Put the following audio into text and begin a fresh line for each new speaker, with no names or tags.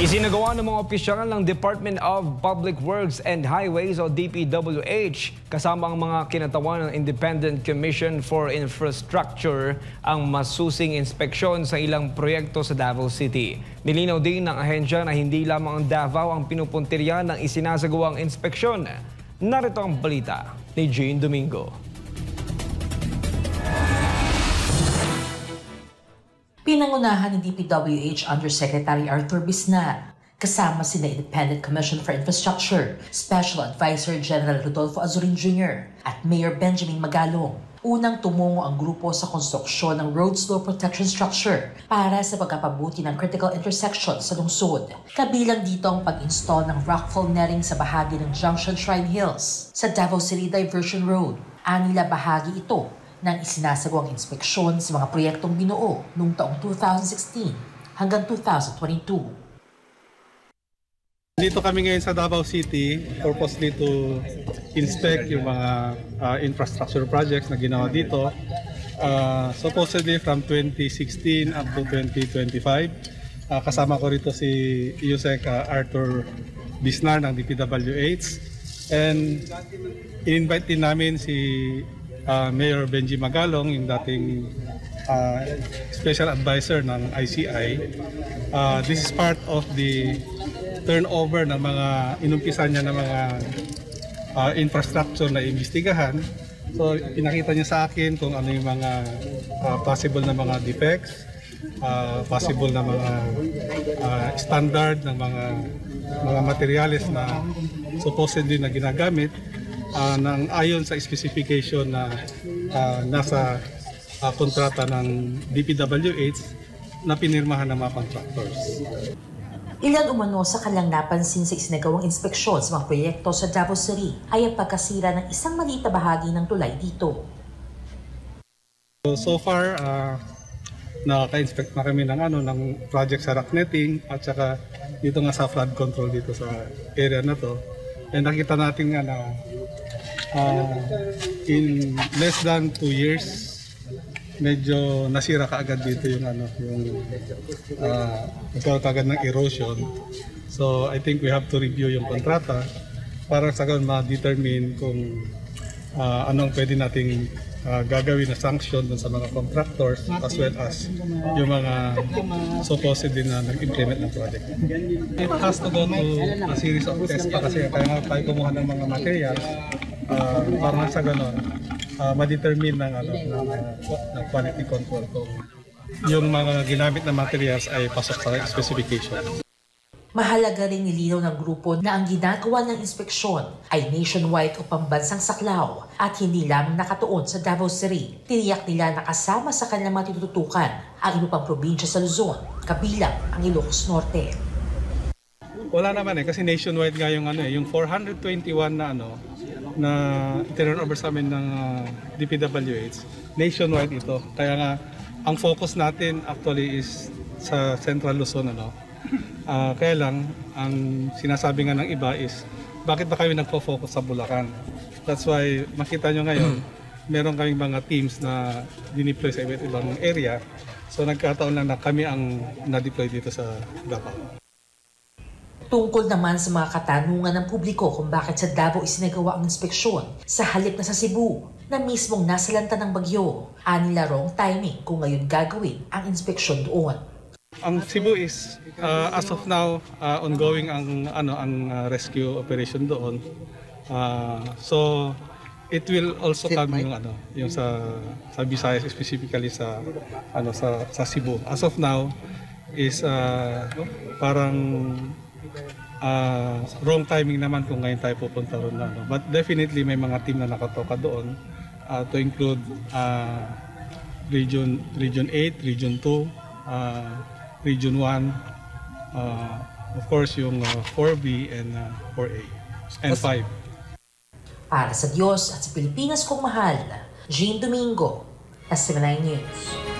Isinagawa ng mga opisyal ng Department of Public Works and Highways o DPWH kasama ang mga kinatawan ng Independent Commission for Infrastructure ang masusing inspeksyon sa ilang proyekto sa Davao City. Nilinaw din ng ahensya na hindi lamang ang Davao ang pinupuntirya ng isinasagawang inspeksyon. Narito ang balita ni Jane Domingo.
Pinangunahan ni DPWH Undersecretary Arthur Bisnar, kasama sina Independent Commission for Infrastructure, Special Advisor General Rodolfo Azurin Jr. at Mayor Benjamin Magalong. Unang tumungo ang grupo sa konstruksyon ng road slope protection structure para sa pagkapabuti ng critical intersections sa lungsod. Kabilang dito ang pag-install ng rockfall netting sa bahagi ng Junction Shrine Hills sa Davao City Diversion Road. Anila bahagi ito ng isinasagawang inspeksyon sa mga proyektong binuo noong taong 2016 hanggang 2022.
Dito kami ngayon sa Davao City, purposely to inspect yung mga infrastructure projects na ginawa dito. Supposedly from 2016 up to 2025. Kasama ko rito si Yusek Arthur Bisnar ng DPWH. And in-invite din namin si Mayor Benji Magalong, yung dating Special Advisor ng ICI. This is part of the turnover ng mga inumpisan niya ng mga infrastructure na imbestigahan. So pinakita niya sa akin kung ano yung mga possible na mga defects, possible na mga standard ng mga materials na supposedly na ginagamit nang ayon sa specification na nasa kontrata ng DPWH na pinirmahan ng mga contractors.
Ilan umano sa kanilang napansin sa isinagawang inspeksyon sa mga proyekto sa Davao City ay ang pagkasira ng isang maliit na bahagi ng tulay dito.
So far, nakaka-inspect na kami ng project sa rock netting at saka dito nga sa flood control dito sa area na to. And nakita natin nga na in less than 2 years, medyo nasira kaagad dito yung nagkaroon agad ng erosion. So I think we have to review yung kontrata para sa ganun ma-determine kung anong pwede nating gagawin na sanction dun sa mga contractors as well as yung mga supposedly na nag-implement ng project. It has to go to a series of tests pa kasi kaya nga tayo kumuha ng mga materials para sa ganun ma-determine ng quality control kung yung mga ginamit na materials ay pasok sa specification.
Mahalaga rin nilinaw ng grupo na ang ginagawa ng inspeksyon ay nationwide o pambansang saklaw at hindi lamang nakatuon sa Davao City. Tiniyak nila na kasama sa kanilang mga tinututukan ang iba pang probinsya sa Luzon, kabilang ang Ilocos Norte.
Wala naman kasi nationwide nga yung 421 na turn over sa amin ng DPWH. Nationwide ito. Kaya nga ang focus natin actually is sa Central Luzon kaya lang, ang sinasabi nga ng iba is, bakit ba kami nagpo-focus sa Bulacan? That's why, makita nyo ngayon, meron kaming mga teams na dineploy sa iba't ibang area. So nagkataon lang na kami ang na-deploy dito sa Davao.
Tungkol naman sa mga katanungan ng publiko kung bakit sa Davao isinagawa ang inspeksyon sa halip na sa Cebu na mismong nasalanta ng bagyo, anila wrong timing kung ngayon gagawin ang inspeksyon doon.
Ang Cebu is as of now ongoing ang rescue operation doon. So it will also come yung sa Visayas, specifically sa Cebu. As of now is parang wrong timing naman kung ngayon tayo pupunta ron But definitely may mga team na nakatoka doon to include Region 8, Region 2, Region 1, of course yung 4B and 4A, and 5.
Para sa Diyos at sa Pilipinas kong mahal, Jane Domingo, SMNI News.